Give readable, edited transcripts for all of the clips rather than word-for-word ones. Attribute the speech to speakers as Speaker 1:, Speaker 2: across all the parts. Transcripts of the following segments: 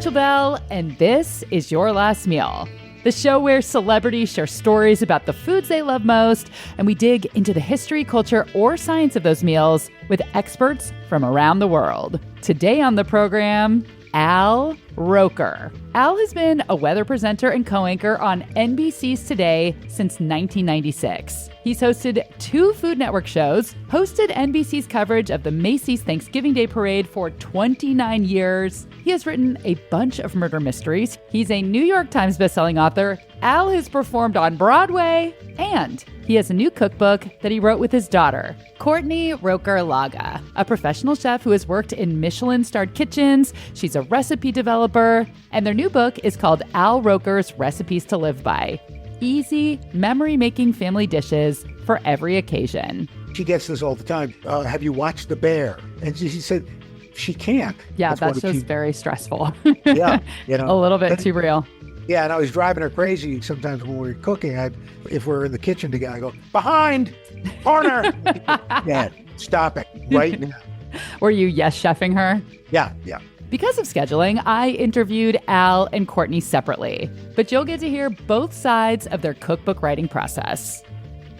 Speaker 1: Rachel Belle, and this is Your Last Meal, the show where celebrities share stories about the foods they love most, and we dig into the history, culture, or science of those meals with experts from around the world. Today on the program, Al Roker. Al has been a weather presenter and co-anchor on NBC's Today since 1996. He's hosted 2 Food Network shows, hosted NBC's coverage of the Macy's Thanksgiving Day Parade for 29 years. He has written a bunch of murder mysteries. He's a New York Times bestselling author. Al has performed on Broadway, and he has a new cookbook that he wrote with his daughter, Courtney Roker Laga, a professional chef who has worked in Michelin-starred kitchens. She's a recipe developer, and their new book is called Al Roker's Recipes to Live By. Easy, memory-making family dishes for every occasion.
Speaker 2: She gets this all the time. Have you watched The Bear? And she said she can't.
Speaker 1: Yeah, that's just very stressful.
Speaker 2: Yeah, you know,
Speaker 1: a little bit too real.
Speaker 2: Yeah, and I was driving her crazy sometimes when we were cooking. If we're in the kitchen together, I go, behind, corner. Dad, stop it right now.
Speaker 1: Were you yes-chefing her?
Speaker 2: Yeah.
Speaker 1: Because of scheduling, I interviewed Al and Courtney separately, but you'll get to hear both sides of their cookbook writing process.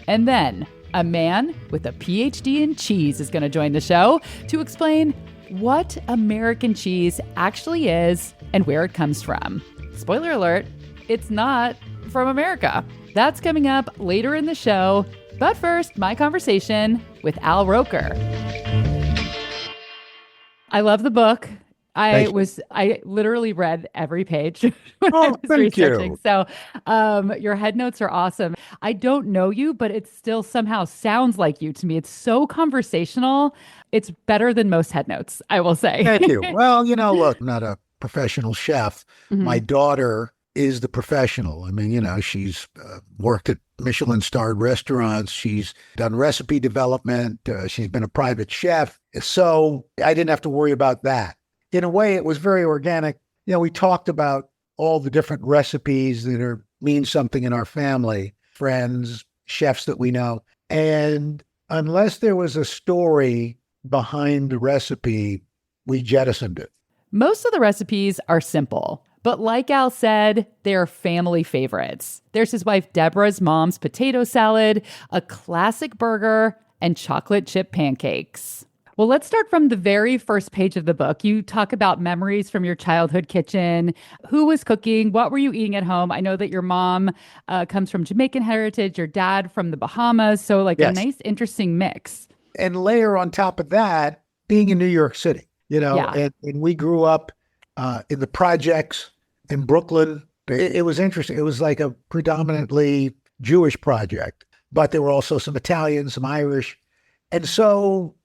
Speaker 1: And then, a man with a Ph.D. in cheese is going to join the show to explain what American cheese actually is and where it comes from. Spoiler alert, it's not from America. That's coming up later in the show. But first, my conversation with Al Roker. I love the book. I literally read every page when I was researching.
Speaker 2: You.
Speaker 1: So your headnotes are awesome. I don't know you, but it still somehow sounds like you to me. It's so conversational. It's better than most headnotes, I will say.
Speaker 2: Thank you. Well, look, I'm not a professional chef.
Speaker 1: Mm-hmm.
Speaker 2: My daughter is the professional. I mean, she's worked at Michelin-starred restaurants. She's done recipe development. She's been a private chef. So I didn't have to worry about that. In a way, it was very organic. We talked about all the different recipes that mean something in our family, friends, chefs that we know. And unless there was a story behind the recipe, we jettisoned it.
Speaker 1: Most of the recipes are simple, but like Al said, they're family favorites. There's his wife Deborah's mom's potato salad, a classic burger, and chocolate chip pancakes. Well, let's start from the very first page of the book. You talk about memories from your childhood kitchen. Who was cooking? What were you eating at home? I know that your mom comes from Jamaican heritage, your dad from the Bahamas. So yes. A nice, interesting mix.
Speaker 2: And layer on top of that, being in New York City, and we grew up in the projects in Brooklyn. It was interesting. It was like a predominantly Jewish project, but there were also some Italian, some Irish. And so,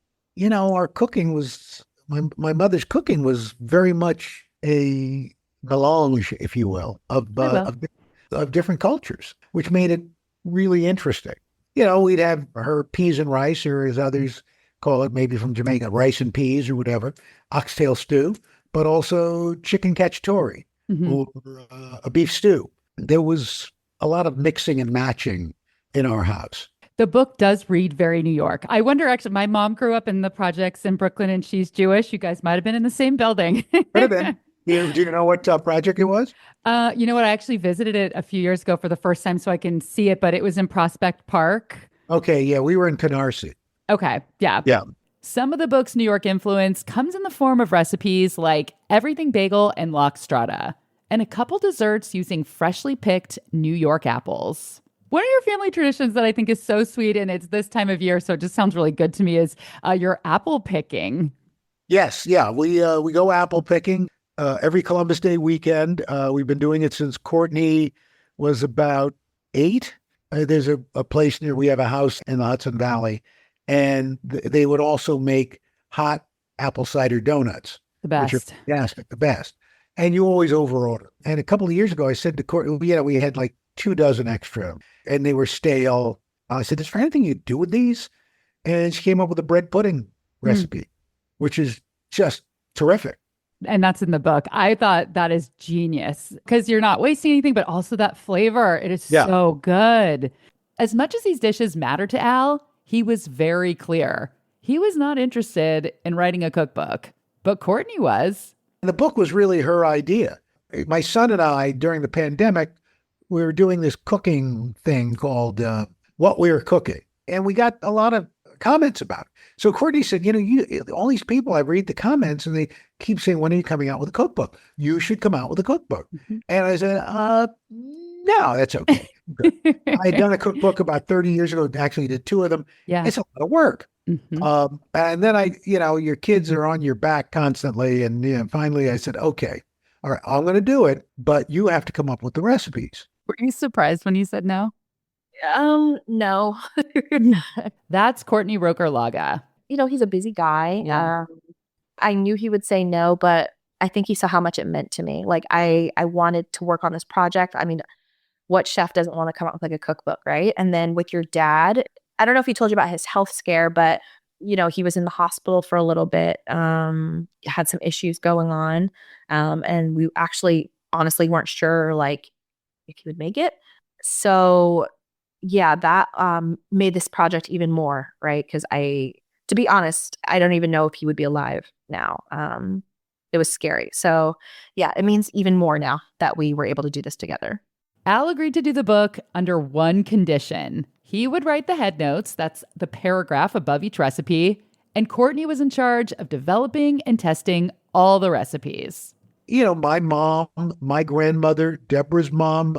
Speaker 2: our cooking was, my mother's cooking was very much a melange, if you will, of different cultures, which made it really interesting. We'd have her peas and rice, or as others call it, maybe from Jamaica, rice and peas or whatever, oxtail stew, but also chicken cacciatore or a beef stew. There was a lot of mixing and matching in our house.
Speaker 1: The book does read very New York. I wonder, actually, my mom grew up in the projects in Brooklyn and she's Jewish. You guys might have been in the same building.
Speaker 2: Could have been. Do you know what project it was?
Speaker 1: You know what? I actually visited it a few years ago for the first time so I can see it, but it was in Prospect Park.
Speaker 2: Okay, yeah, we were in Canarsie.
Speaker 1: Okay, yeah.
Speaker 2: Yeah.
Speaker 1: Some of the book's New York influence comes in the form of recipes like everything bagel and lox strata, and a couple desserts using freshly picked New York apples. One of your family traditions that I think is so sweet, and it's this time of year, so it just sounds really good to me, is your apple picking.
Speaker 2: Yes, yeah. We go apple picking every Columbus Day weekend. We've been doing it since Courtney was about 8. There's a place near, we have a house in the Hudson Valley, and they would also make hot apple cider donuts.
Speaker 1: The best.
Speaker 2: Which are fantastic, the best. And you always overorder. And a couple of years ago, I said to Courtney, we had like 2 dozen extra, and they were stale. I said, is there anything you do with these? And she came up with a bread pudding recipe, which is just terrific.
Speaker 1: And that's in the book. I thought that is genius because you're not wasting anything, but also that flavor. It is so good. As much as these dishes matter to Al, he was very clear. He was not interested in writing a cookbook, but Courtney was.
Speaker 2: And the book was really her idea. My son and I, during the pandemic, we were doing this cooking thing called What We Were Cooking. And we got a lot of comments about it. So Courtney said, all these people, I read the comments and they keep saying, when are you coming out with a cookbook? You should come out with a cookbook. Mm-hmm. And I said, no, that's okay. I had done a cookbook about 30 years ago, actually did 2 of them. Yeah. It's a lot of work. Mm-hmm. And then your kids are on your back constantly. And finally I said, okay, all right, I'm going to do it, but you have to come up with the recipes.
Speaker 1: Were you surprised when you said no?
Speaker 3: No.
Speaker 1: That's Courtney Roker Laga.
Speaker 3: He's a busy guy. Yeah. I knew he would say no, but I think he saw how much it meant to me. Like I wanted to work on this project. I mean, what chef doesn't want to come out with like a cookbook, right? And then with your dad, I don't know if he told you about his health scare, but he was in the hospital for a little bit, had some issues going on. And we actually honestly weren't sure like if he would make it. So yeah, that made this project even more, right? Because to be honest, I don't even know if he would be alive now. It was scary. So yeah, it means even more now that we were able to do this together.
Speaker 1: Al agreed to do the book under one condition. He would write the headnotes, that's the paragraph above each recipe, and Courtney was in charge of developing and testing all the recipes.
Speaker 2: My mom, my grandmother, Deborah's mom,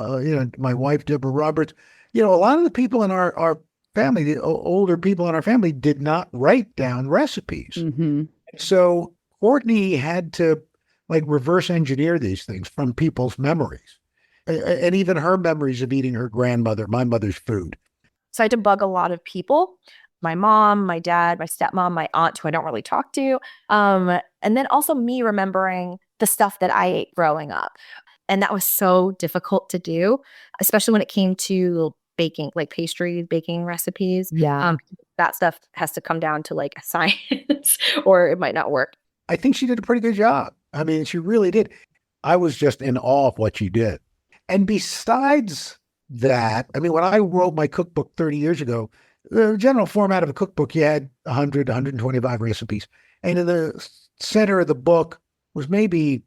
Speaker 2: my wife, Deborah Roberts, a lot of the people in our family, the older people in our family, did not write down recipes. Mm-hmm. So Courtney had to reverse engineer these things from people's memories. And even her memories of eating her grandmother, my mother's food.
Speaker 3: So I had to bug a lot of people. My mom, my dad, my stepmom, my aunt, who I don't really talk to. And then also me remembering the stuff that I ate growing up. And that was so difficult to do, especially when it came to baking, like pastry baking recipes.
Speaker 1: Yeah.
Speaker 3: That stuff has to come down to like a science or it might not work.
Speaker 2: I think she did a pretty good job. I mean, she really did. I was just in awe of what she did. And besides that, I mean, when I wrote my cookbook 30 years ago, the general format of a cookbook, you had 100, 125 recipes. And in the center of the book was maybe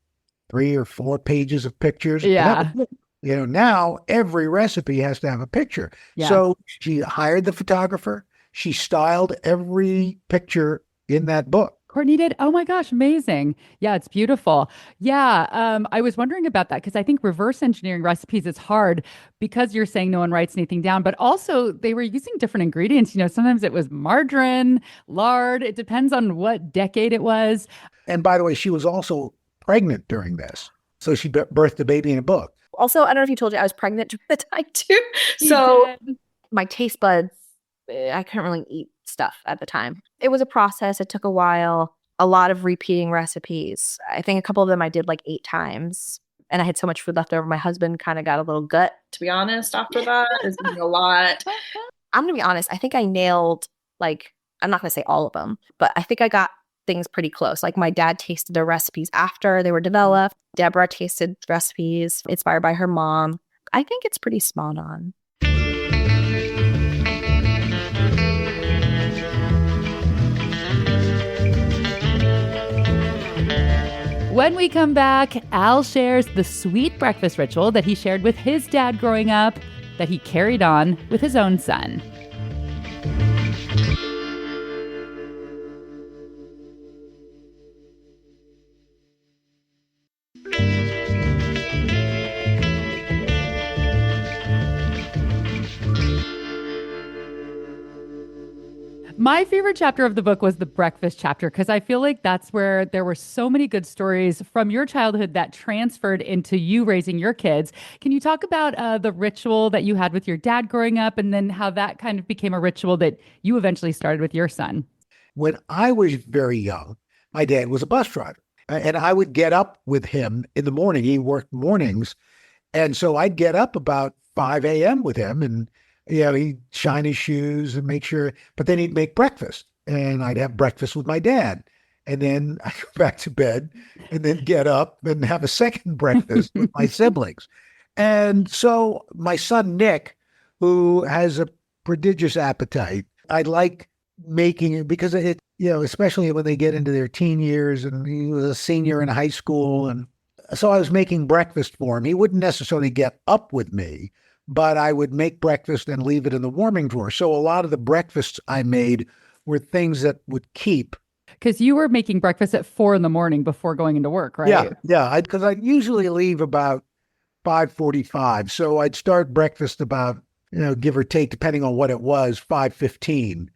Speaker 2: 3 or 4 pages of pictures.
Speaker 1: Yeah.
Speaker 2: Now every recipe has to have a picture. Yeah. So she hired the photographer. She styled every picture in that book.
Speaker 1: Courtney did. Oh my gosh, amazing. Yeah, it's beautiful. Yeah, I was wondering about that because I think reverse engineering recipes is hard because you're saying no one writes anything down, but also they were using different ingredients. Sometimes it was margarine, lard. It depends on what decade it was.
Speaker 2: And by the way, she was also pregnant during this. So she birthed a baby in a book.
Speaker 3: Also, I don't know if you told you I was pregnant during the time too. So my taste buds, I couldn't really eat stuff at the time. It was a process. It took a while, a lot of repeating recipes. I think a couple of them I did like 8 times and I had so much food left over. My husband kind of got a little gut, to be honest, after that. It was a lot. I'm going to be honest. I think I nailed I'm not going to say all of them, but I think I got things pretty close. Like my dad tasted the recipes after they were developed. Deborah tasted recipes inspired by her mom. I think it's pretty spot on.
Speaker 1: When we come back, Al shares the sweet breakfast ritual that he shared with his dad growing up that he carried on with his own son. My favorite chapter of the book was the breakfast chapter because I feel like that's where there were so many good stories from your childhood that transferred into you raising your kids. Can you talk about the ritual that you had with your dad growing up and then how that kind of became a ritual that you eventually started with your son?
Speaker 2: When I was very young, my dad was a bus driver and I would get up with him in the morning. He worked mornings. And so I'd get up about 5 a.m. with him and he'd shine his shoes and make sure, but then he'd make breakfast and I'd have breakfast with my dad. And then I'd go back to bed and then get up and have a second breakfast with my siblings. And so my son, Nick, who has a prodigious appetite, I like making it because especially when they get into their teen years, and he was a senior in high school. And so I was making breakfast for him. He wouldn't necessarily get up with me, but I would make breakfast and leave it in the warming drawer. So a lot of the breakfasts I made were things that would keep.
Speaker 1: Because you were making breakfast at 4 a.m. before going into work, right?
Speaker 2: Yeah. Because I'd usually leave about 5:45. So I'd start breakfast about, give or take, depending on what it was, 5:15.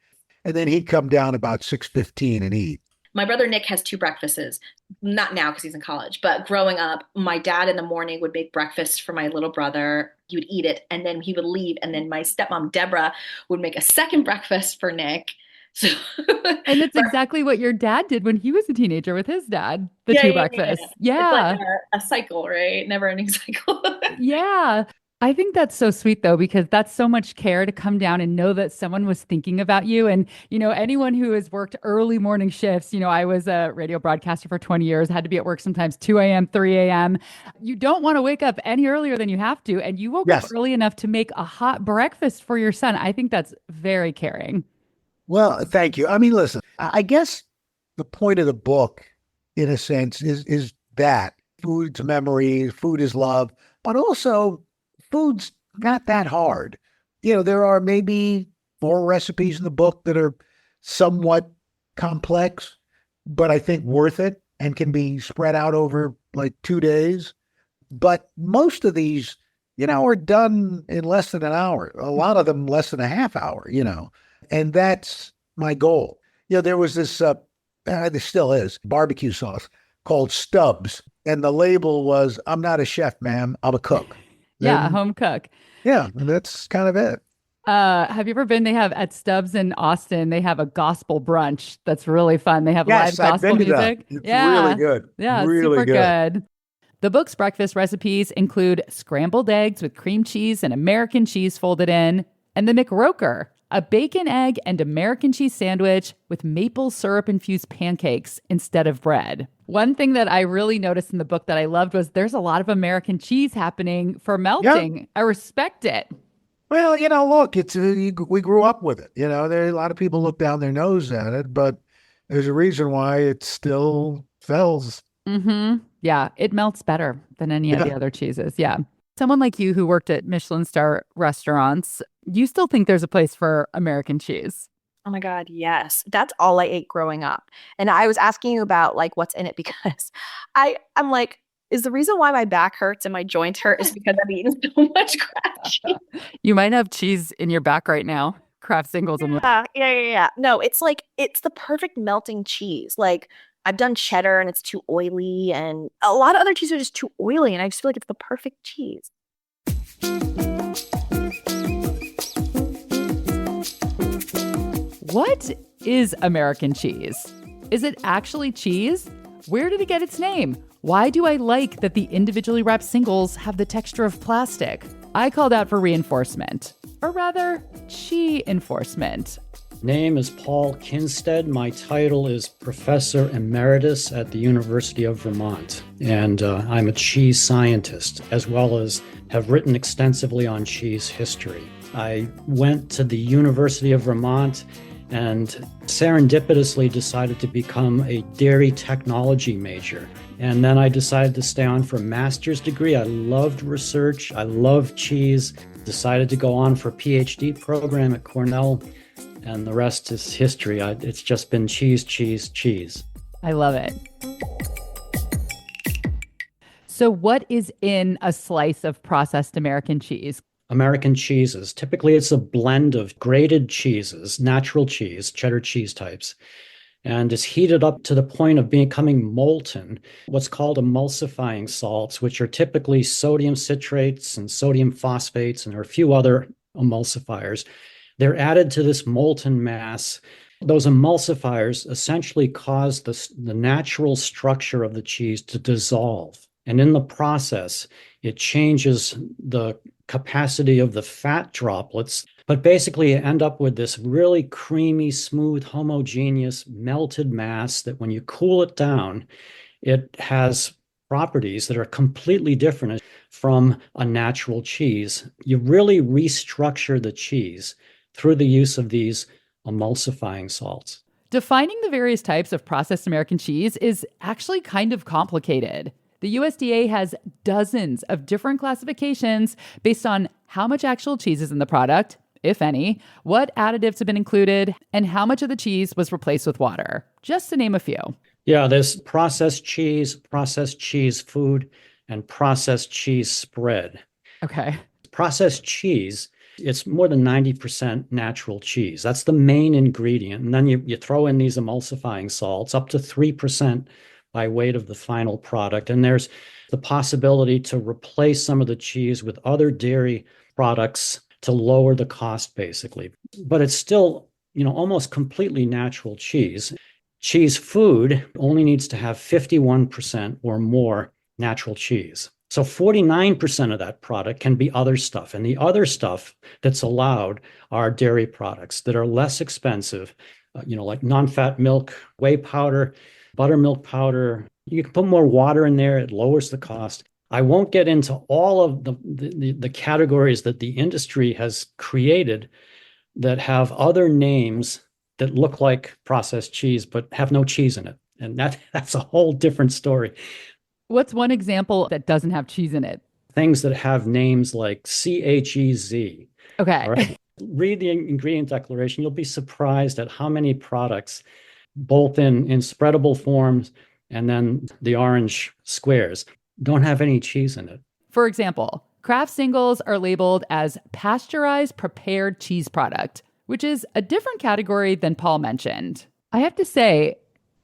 Speaker 2: And then he'd come down about 6:15 and eat.
Speaker 4: My brother Nick has two breakfasts, not now because he's in college, but growing up, my dad in the morning would make breakfast for my little brother. He would eat it and then he would leave. And then my stepmom, Deborah, would make a second breakfast for Nick. So,
Speaker 1: and it's exactly what your dad did when he was a teenager with his dad, the two breakfasts. Yeah.
Speaker 4: It's like a cycle, right? Never ending cycle.
Speaker 1: Yeah. I think that's so sweet though, because that's so much care to come down and know that someone was thinking about you. And, anyone who has worked early morning shifts, I was a radio broadcaster for 20 years, had to be at work sometimes 2 a.m., 3 a.m. You don't want to wake up any earlier than you have to. And you woke up early enough to make a hot breakfast for your son. I think that's very caring.
Speaker 2: Well, thank you. I mean, listen, I guess the point of the book, in a sense, is that food's memory, food is love, but also food's not that hard. There are maybe 4 recipes in the book that are somewhat complex, but I think worth it and can be spread out over like 2 days. But most of these, are done in less than an hour. A lot of them less than a half hour, and that's my goal. There was this, there still is, barbecue sauce called Stubbs. And the label was, "I'm not a chef, ma'am, I'm a cook."
Speaker 1: Yeah, home cook.
Speaker 2: Yeah, and that's kind of it.
Speaker 1: Have you ever been? They have at Stubbs in Austin, they have a gospel brunch that's really fun. They have live gospel music.
Speaker 2: It's really good.
Speaker 1: Yeah,
Speaker 2: really
Speaker 1: super good. The book's breakfast recipes include scrambled eggs with cream cheese and American cheese folded in, and the McRoker, a bacon, egg, and American cheese sandwich with maple syrup-infused pancakes instead of bread. One thing that I really noticed in the book that I loved was there's a lot of American cheese happening for melting. Yeah. I respect it.
Speaker 2: Well, look, we grew up with it. There are a lot of people look down their nose at it, but there's a reason why it still sells.
Speaker 1: Mm-hmm. Yeah, it melts better than any of the other cheeses. Yeah. Someone like you who worked at Michelin star restaurants, you still think there's a place for American cheese?
Speaker 3: Oh my God, yes. That's all I ate growing up. And I was asking you about like what's in it because I'm like, is the reason why my back hurts and my joints hurt is because I've eaten so much Kraft cheese?
Speaker 1: You might have cheese in your back right now. Kraft singles.
Speaker 3: Yeah. No, it's the perfect melting cheese. Like I've done cheddar and it's too oily, and a lot of other cheeses are just too oily, and I just feel like it's the perfect cheese.
Speaker 1: What is American cheese? Is it actually cheese? Where did it get its name? Why do I like that the individually wrapped singles have the texture of plastic? I called out for reinforcement, or rather, chi enforcement.
Speaker 5: Name is Paul Kinstead. My title is Professor Emeritus at the University of Vermont, and I'm a cheese scientist, as well as have written extensively on cheese history. I went to the University of Vermont and serendipitously decided to become a dairy technology major. And then I decided to stay on for a master's degree. I loved research. I loved cheese. Decided to go on for a Ph.D. program at Cornell. And the rest is history. It's just been cheese, cheese, cheese.
Speaker 1: I love it. So what is in a slice of processed American cheese?
Speaker 5: American cheeses. Typically, it's a blend of grated cheeses, natural cheese, cheddar cheese types, and is heated up to the point of becoming molten, what's called emulsifying salts, which are typically sodium citrates and sodium phosphates, and there are a few other emulsifiers. They're added to this molten mass. Those emulsifiers essentially cause the natural structure of the cheese to dissolve. And in the process, it changes the capacity of the fat droplets. But basically, you end up with this really creamy, smooth, homogeneous, melted mass that when you cool it down, it has properties that are completely different from a natural cheese. You really restructure the cheese through the use of these emulsifying salts.
Speaker 1: Defining the various types of processed American cheese is actually kind of complicated. The USDA has dozens of different classifications based on how much actual cheese is in the product, if any, what additives have been included, and how much of the cheese was replaced with water, just to name a few.
Speaker 5: Yeah, there's processed cheese food, and processed cheese spread.
Speaker 1: Okay.
Speaker 5: Processed cheese, it's more than 90% natural cheese. That's the main ingredient. And then you throw in these emulsifying salts, up to 3% by weight of the final product. And there's the possibility to replace some of the cheese with other dairy products to lower the cost, basically. But it's still, almost completely natural cheese. Cheese food only needs to have 51% or more natural cheese. So 49% of that product can be other stuff. And the other stuff that's allowed are dairy products that are less expensive, like non-fat milk, whey powder, buttermilk powder. You can put more water in there. It lowers the cost. I won't get into all of the categories that the industry has created that have other names that look like processed cheese but have no cheese in it. And that's a whole different story.
Speaker 1: What's one example that doesn't have cheese in it?
Speaker 5: Things that have names like CHEZ.
Speaker 1: Okay.
Speaker 5: All right. Read the ingredient declaration. You'll be surprised at how many products, both in spreadable forms and then the orange squares, don't have any cheese in it.
Speaker 1: For example, Kraft singles are labeled as pasteurized prepared cheese product, which is a different category than Paul mentioned. I have to say,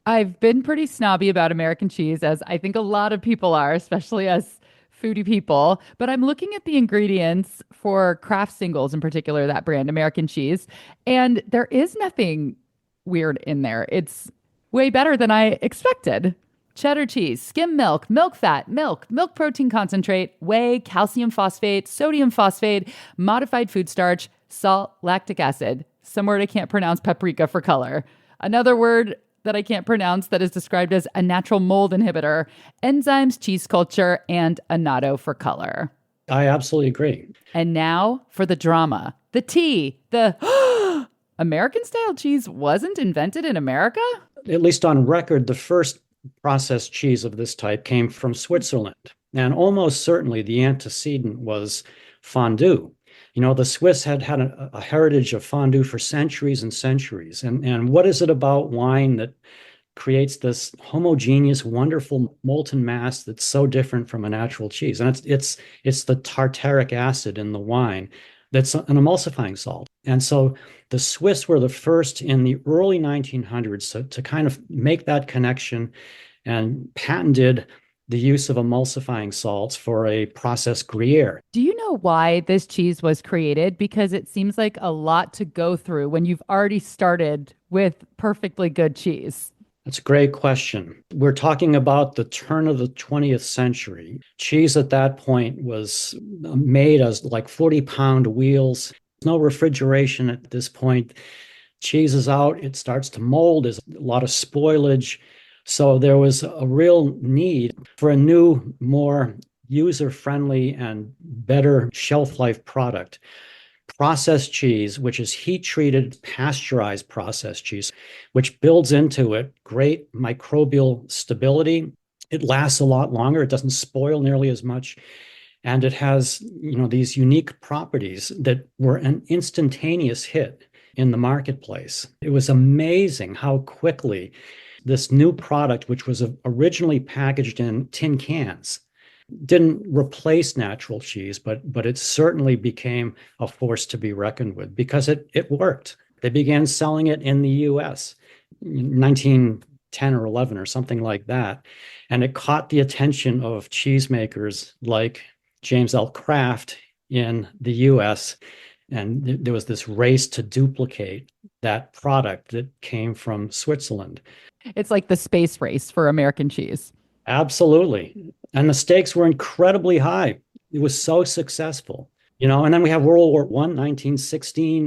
Speaker 1: I've been pretty snobby about American cheese, as I think a lot of people are, especially us foodie people. But I'm looking at the ingredients for Kraft singles, in particular, that brand, American cheese, and there is nothing weird in there. It's way better than I expected. Cheddar cheese, skim milk, milk fat, milk protein concentrate, whey, calcium phosphate, sodium phosphate, modified food starch, salt, lactic acid. Some word I can't pronounce, paprika for color. Another word that I can't pronounce that is described as a natural mold inhibitor, enzymes, cheese culture, and annatto for color.
Speaker 5: I absolutely agree.
Speaker 1: And now for the drama. The tea. The American-style cheese wasn't invented in America?
Speaker 5: At least on record, the first processed cheese of this type came from Switzerland. And almost certainly the antecedent was fondue. The Swiss had a heritage of fondue for centuries and centuries. And what is it about wine that creates this homogeneous, wonderful molten mass that's so different from a natural cheese? And it's the tartaric acid in the wine that's an emulsifying salt. And so the Swiss were the first in the early 1900s to kind of make that connection and patented the use of emulsifying salts for a processed Gruyere.
Speaker 1: Do you know why this cheese was created? Because it seems like a lot to go through when you've already started with perfectly good cheese.
Speaker 5: That's a great question. We're talking about the turn of the 20th century. Cheese at that point was made as like 40-pound wheels. No refrigeration at this point. Cheese is out. It starts to mold. There's a lot of spoilage. So there was a real need for a new, more user-friendly and better shelf life product. Processed cheese, which is heat-treated, pasteurized processed cheese, which builds into it great microbial stability. It lasts a lot longer. It doesn't spoil nearly as much. And it has, these unique properties that were an instantaneous hit in the marketplace. It was amazing how quickly this new product, which was originally packaged in tin cans, didn't replace natural cheese, but it certainly became a force to be reckoned with because it worked. They began selling it in the US in 1910 or 11 or something like that. And it caught the attention of cheesemakers like James L. Kraft in the US. And there was this race to duplicate that product that came from Switzerland.
Speaker 1: It's like the space race for American cheese.
Speaker 5: Absolutely. And the stakes were incredibly high. It was so successful, and then we have World War I, 1916,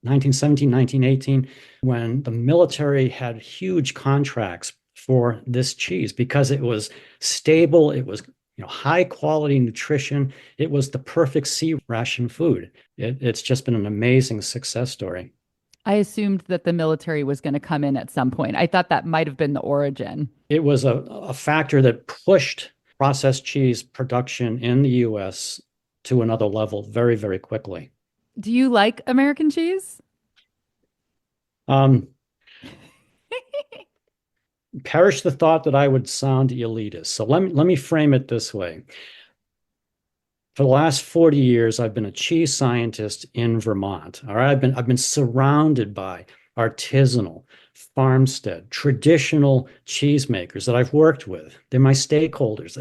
Speaker 5: 1917, 1918, when the military had huge contracts for this cheese because it was stable. It was, high quality nutrition. It was the perfect sea ration food. It's just been an amazing success story.
Speaker 1: I assumed that the military was going to come in at some point. I thought that might have been the origin.
Speaker 5: It was a factor that pushed processed cheese production in the US to another level very, very quickly.
Speaker 1: Do you like American cheese?
Speaker 5: Um, perish the thought that I would sound elitist. So let me frame it this way. For the last 40 years, I've been a cheese scientist in Vermont. All right, I've been surrounded by artisanal, farmstead, traditional cheesemakers that I've worked with. They're my stakeholders.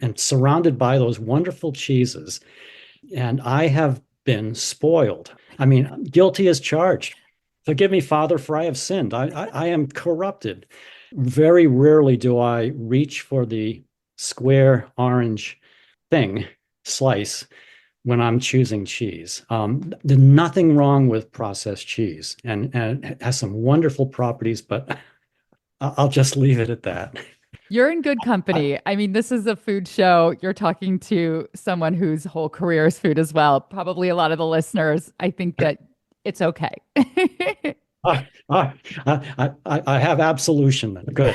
Speaker 5: And surrounded by those wonderful cheeses. And I have been spoiled. I mean, guilty as charged. Forgive me, Father, for I have sinned. I am corrupted. Very rarely do I reach for the square orange thing, slice, when I'm choosing cheese. There's nothing wrong with processed cheese, and it has some wonderful properties, but I'll just leave it at that.
Speaker 1: You're in good company. I mean, this is a food show. You're talking to someone whose whole career is food as well. Probably a lot of the listeners, I think that it's okay.
Speaker 5: I have absolution then. Good.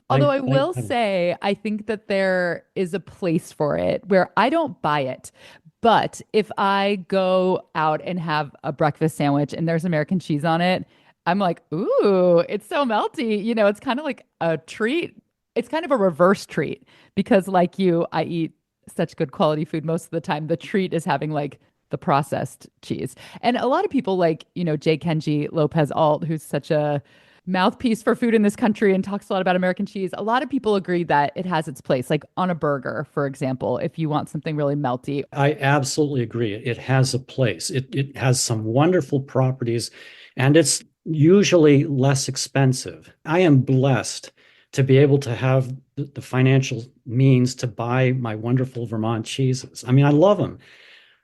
Speaker 1: Although I will say, I think that there is a place for it where I don't buy it. But if I go out and have a breakfast sandwich and there's American cheese on it, I'm like, ooh, it's so melty. You know, it's kind of like a treat. It's kind of a reverse treat because, like you, I eat such good quality food most of the time. The treat is having like the processed cheese. And a lot of people like, you know, J. Kenji Lopez Alt, who's such a mouthpiece for food in this country and talks a lot about American cheese. A lot of people agree that it has its place, like on a burger, for example, if you want something really melty.
Speaker 5: I absolutely agree. It has a place. It has some wonderful properties, and it's usually less expensive. I am blessed to be able to have the financial means to buy my wonderful Vermont cheeses. I mean, I love them,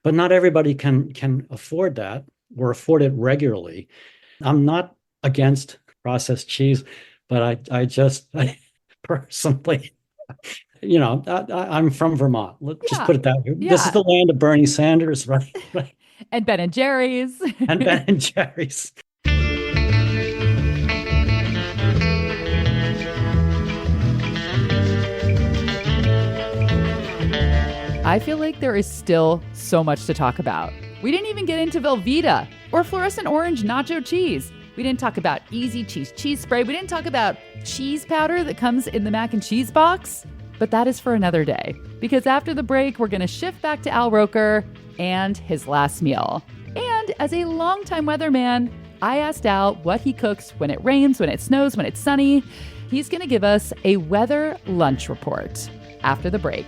Speaker 5: but not everybody can afford that or afford it regularly. I'm not against processed cheese, but I personally, you know, I'm from Vermont. Let's just put it that way.
Speaker 1: Yeah.
Speaker 5: This is the land of Bernie Sanders, right?
Speaker 1: And Ben and Jerry's.
Speaker 5: And Ben and Jerry's.
Speaker 1: I feel like there is still so much to talk about. We didn't even get into Velveeta or fluorescent orange nacho cheese. We didn't talk about easy cheese spray. We didn't talk about cheese powder that comes in the mac and cheese box. But that is for another day. Because after the break, we're going to shift back to Al Roker and his last meal. And as a longtime weatherman, I asked Al what he cooks when it rains, when it snows, when it's sunny. He's going to give us a weather lunch report after the break.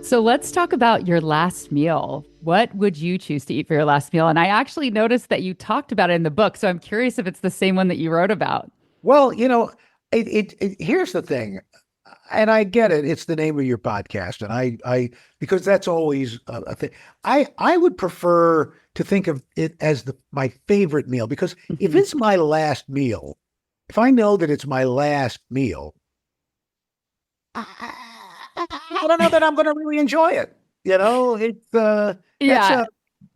Speaker 1: So let's talk about your last meal. What would you choose to eat for your last meal? And I actually noticed that you talked about it in the book, so I'm curious if it's the same one that you wrote about.
Speaker 2: Well, you know, here's the thing, and I get it. It's the name of your podcast, and I because that's always a thing. I would prefer to think of it as my favorite meal, because if it's my last meal, if I know that it's my last meal, I don't know that I'm going to really enjoy it. You know,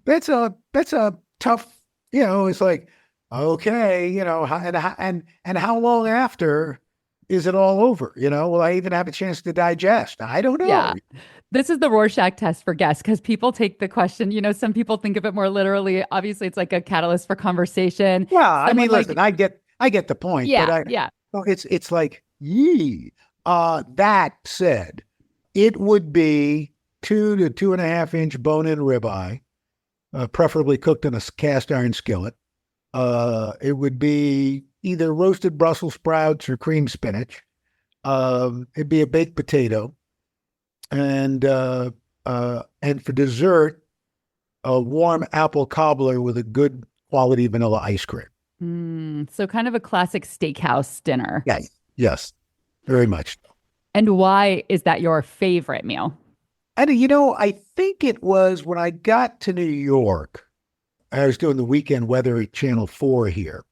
Speaker 2: that's a tough. You know, it's like, okay, you know, and how long after is it all over? You know, will I even have a chance to digest? I don't know.
Speaker 1: Yeah. This is the Rorschach test for guests, because people take the question, you know, some people think of it more literally. Obviously, it's like a catalyst for conversation.
Speaker 2: Well, I mean, listen, I get the point.
Speaker 1: Yeah,
Speaker 2: but
Speaker 1: yeah.
Speaker 2: It's like, yee. That said, it would be 2 to 2.5 inch bone-in ribeye, preferably cooked in a cast iron skillet. It would be either roasted Brussels sprouts or cream spinach. It'd be a baked potato, and for dessert, a warm apple cobbler with a good quality vanilla ice cream.
Speaker 1: So kind of a classic steakhouse dinner.
Speaker 2: Yeah. Yes, very much.
Speaker 1: And why is that your favorite meal?
Speaker 2: And, you know, I think it was when I got to New York. I was doing the weekend weather at Channel 4 here.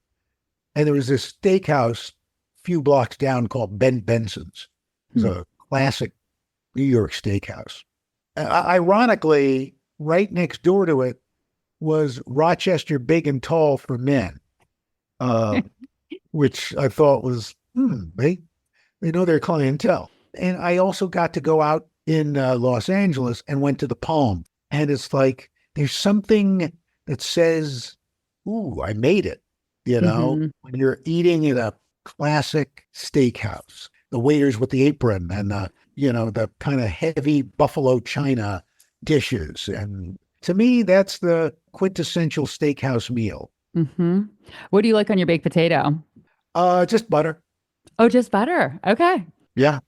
Speaker 2: And there was this steakhouse a few blocks down called Ben Benson's. It was a classic New York steakhouse. Ironically, right next door to it was Rochester Big and Tall for Men, which I thought was, they know their clientele. And I also got to go out in Los Angeles and went to the Palm. And it's like, there's something that says, ooh, I made it, when you're eating at a classic steakhouse, the waiters with the apron and the kind of heavy buffalo china dishes. And to me, that's the quintessential steakhouse meal.
Speaker 1: Mm-hmm. What do you like on your baked potato?
Speaker 2: Just butter.
Speaker 1: Oh, just butter. Okay.
Speaker 2: Yeah.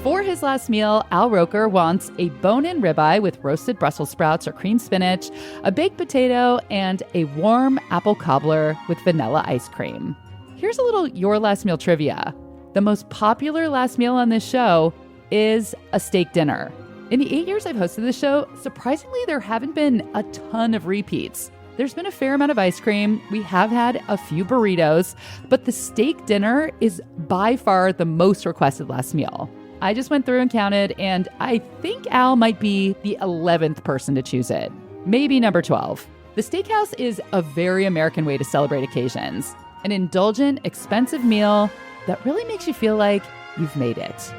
Speaker 1: For his last meal, Al Roker wants a bone-in ribeye with roasted Brussels sprouts or creamed spinach, a baked potato, and a warm apple cobbler with vanilla ice cream. Here's a little Your Last Meal trivia. The most popular last meal on this show is a steak dinner. In the 8 years I've hosted this show, surprisingly, there haven't been a ton of repeats. There's been a fair amount of ice cream. We have had a few burritos, but the steak dinner is by far the most requested last meal. I just went through and counted, and I think Al might be the 11th person to choose it. Maybe number 12. The Steakhouse is a very American way to celebrate occasions. An indulgent, expensive meal that really makes you feel like you've made it.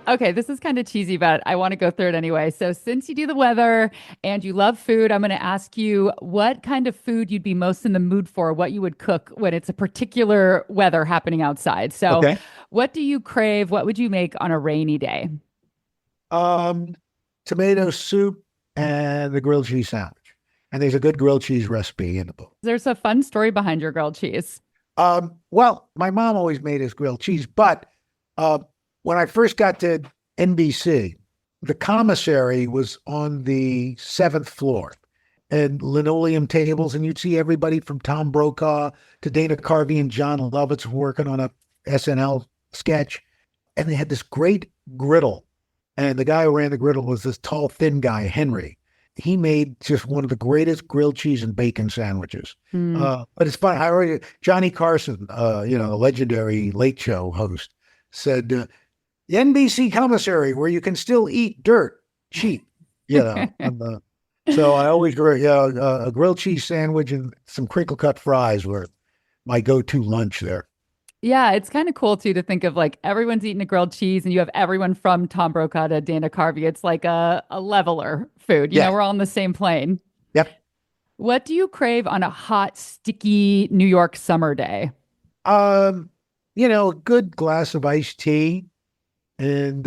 Speaker 1: Okay, this is kind of cheesy, but I want to go through it anyway. So since you do the weather and you love food, I'm going to ask you what kind of food you'd be most in the mood for, what you would cook when it's a particular weather happening outside. So What do you crave? What would you make on a rainy day?
Speaker 2: Tomato soup and the grilled cheese sandwich. And there's a good grilled cheese recipe in the book.
Speaker 1: There's a fun story behind your grilled cheese.
Speaker 2: Well, my mom always made us grilled cheese, but when I first got to NBC, the commissary was on the 7th floor and linoleum tables, and you'd see everybody from Tom Brokaw to Dana Carvey and John Lovitz working on a SNL sketch. And they had this great griddle. And the guy who ran the griddle was this tall, thin guy, Henry. He made just one of the greatest grilled cheese and bacon sandwiches. But it's fun. Johnny Carson, the legendary Late Show host, said, the NBC commissary where you can still eat dirt cheap, so I always a grilled cheese sandwich and some crinkle cut fries were my go-to lunch there.
Speaker 1: Yeah, it's kind of cool too to think of like everyone's eating a grilled cheese and you have everyone from Tom Brokaw to Dana Carvey. It's like a leveler food. You know, we're all on the same plane.
Speaker 2: Yep.
Speaker 1: What do you crave on a hot, sticky New York summer day?
Speaker 2: A good glass of iced tea and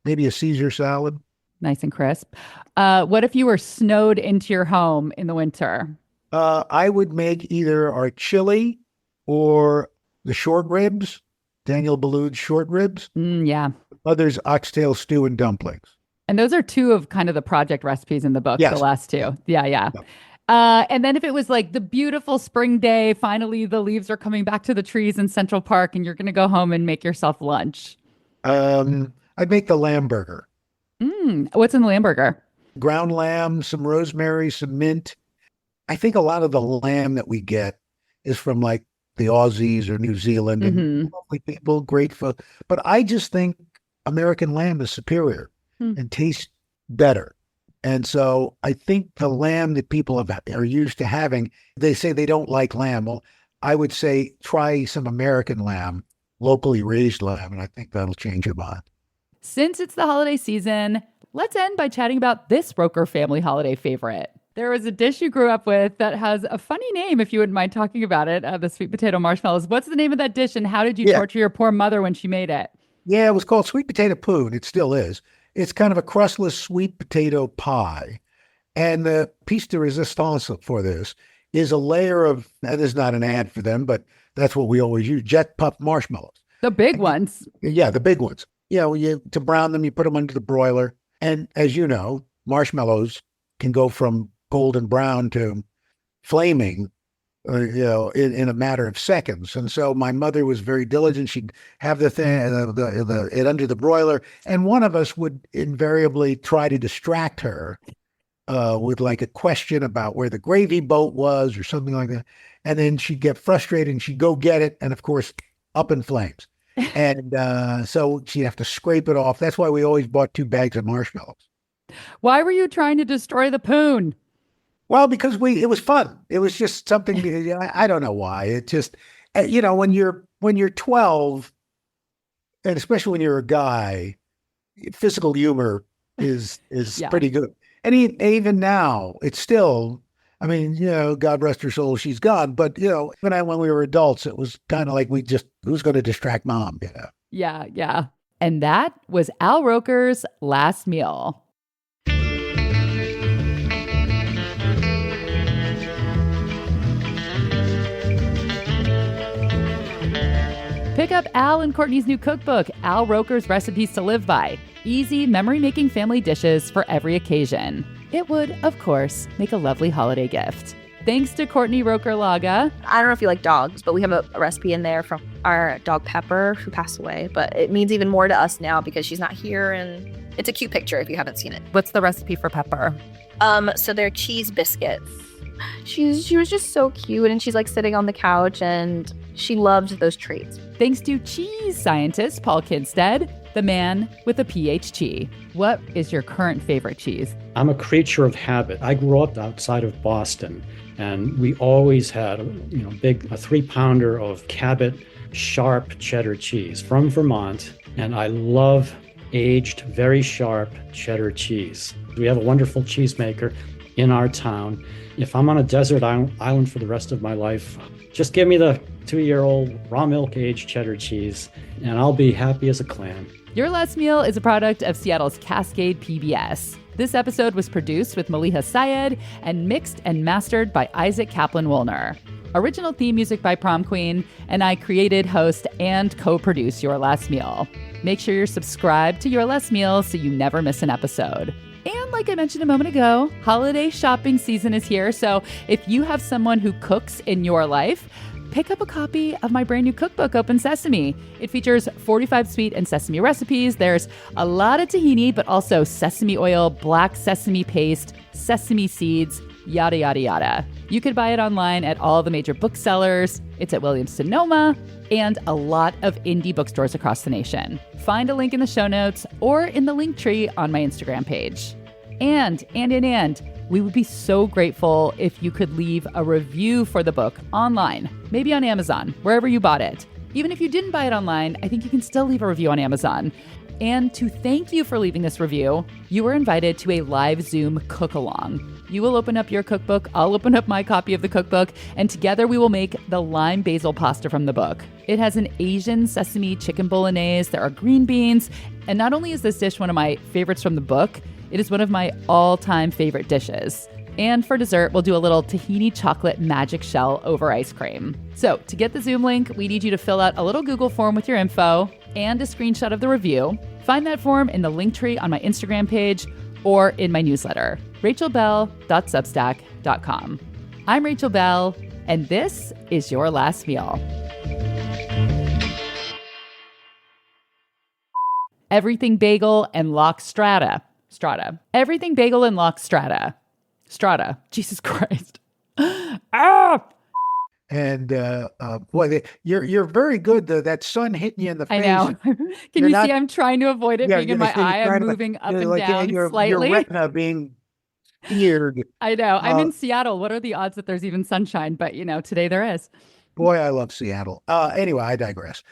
Speaker 2: maybe a Caesar salad.
Speaker 1: Nice and crisp. What if you were snowed into your home in the winter?
Speaker 2: I would make either our chili or the short ribs, Daniel Boulud's short ribs.
Speaker 1: Yeah.
Speaker 2: Others, oxtail stew and dumplings.
Speaker 1: And those are two of kind of the project recipes in the book, the last two. Yeah. And then if it was like the beautiful spring day, finally the leaves are coming back to the trees in Central Park and you're going to go home and make yourself lunch.
Speaker 2: I'd make the lamb burger.
Speaker 1: What's in the lamb burger?
Speaker 2: Ground lamb, some rosemary, some mint. I think a lot of the lamb that we get is from like the Aussies or New Zealand and lovely people, great food. But I just think American lamb is superior and tastes better. And so I think the lamb that people are used to having, they say they don't like lamb. Well, I would say try some American lamb, locally raised lamb, and I think that'll change your mind.
Speaker 1: Since it's the holiday season, let's end by chatting about this Roker family holiday favorite. There was a dish you grew up with that has a funny name, if you wouldn't mind talking about it, the sweet potato marshmallows. What's the name of that dish, and how did you torture your poor mother when she made it?
Speaker 2: Yeah, it was called sweet potato poo, and it still is. It's kind of a crustless sweet potato pie. And the piece de resistance for this is a layer of, that is not an ad for them, but that's what we always use, jet puff marshmallows.
Speaker 1: The big ones.
Speaker 2: Yeah, the big ones. To brown them, you put them under the broiler. And as you know, marshmallows can go from golden brown to flaming in a matter of seconds. And so my mother was very diligent. She'd have the thing, it under the broiler, and one of us would invariably try to distract her with like a question about where the gravy boat was or something like that. And then she'd get frustrated and she'd go get it. And of course, up in flames. And so she'd have to scrape it off. That's why we always bought 2 bags of marshmallows.
Speaker 1: Why were you trying to destroy the poon?
Speaker 2: Well, because it was fun. It was just something, I don't know why. It just, when you're 12, and especially when you're a guy, physical humor is pretty good. And even now, it's still, I mean, God rest her soul, she's gone. But, even when we were adults, it was kind of like who's going to distract mom?
Speaker 1: Yeah, yeah. And that was Al Roker's last meal. Pick up Al and Courtney's new cookbook, Al Roker's Recipes to Live By. Easy, memory-making family dishes for every occasion. It would, of course, make a lovely holiday gift. Thanks to Courtney Roker Laga.
Speaker 3: I don't know if you like dogs, but we have a recipe in there from our dog Pepper, who passed away. But it means even more to us now because she's not here, and it's a cute picture if you haven't seen it.
Speaker 1: What's the recipe for Pepper?
Speaker 3: So they're cheese biscuits. She was just so cute, and she's like sitting on the couch, and she loved those treats.
Speaker 1: Thanks to cheese scientist Paul Kidstead, the man with a Ph.D. What is your current favorite cheese?
Speaker 5: I'm a creature of habit. I grew up outside of Boston, and we always had a 3-pounder of Cabot sharp cheddar cheese from Vermont, and I love aged, very sharp cheddar cheese. We have a wonderful cheesemaker in our town. If I'm on a desert island for the rest of my life, just give me the 2-year-old raw milk aged cheddar cheese, and I'll be happy as a clam.
Speaker 1: Your Last Meal is a product of Seattle's Cascade PBS. This episode was produced with Maliha Syed and mixed and mastered by Isaac Kaplan-Woolner. Original theme music by Prom Queen, and I created, host, and co-produce Your Last Meal. Make sure you're subscribed to Your Last Meal so you never miss an episode. And like I mentioned a moment ago, holiday shopping season is here, so if you have someone who cooks in your life, pick up a copy of my brand new cookbook, Open Sesame. It features 45 sweet and sesame recipes. There's a lot of tahini, but also sesame oil, black sesame paste, sesame seeds, yada, yada, yada. You could buy it online at all the major booksellers. It's at Williams-Sonoma and a lot of indie bookstores across the nation. Find a link in the show notes or in the link tree on my Instagram page. And we would be so grateful if you could leave a review for the book online, maybe on Amazon, wherever you bought it. Even if you didn't buy it online, I think you can still leave a review on Amazon. And to thank you for leaving this review, you were invited to a live Zoom cook-along. You will open up your cookbook, I'll open up my copy of the cookbook, and together we will make the lime basil pasta from the book. It has an Asian sesame chicken bolognese, there are green beans, and not only is this dish one of my favorites from the book, it is one of my all-time favorite dishes. And for dessert, we'll do a little tahini chocolate magic shell over ice cream. So to get the Zoom link, we need you to fill out a little Google form with your info and a screenshot of the review. Find that form in the link tree on my Instagram page or in my newsletter, rachelbelle.substack.com. I'm Rachel Belle, and this is Your Last Meal. Everything bagel and lock strata. Everything bagel and lock strata. Jesus Christ.
Speaker 2: And boy, you're very good. That sun hitting you in the face.
Speaker 1: I know. Can you see? I'm trying to avoid it being in my eye. I'm moving up and down slightly.
Speaker 2: Your retina being seared.
Speaker 1: I know. I'm in Seattle. What are the odds that there's even sunshine? But today there is.
Speaker 2: Boy, I love Seattle. Anyway, I digress.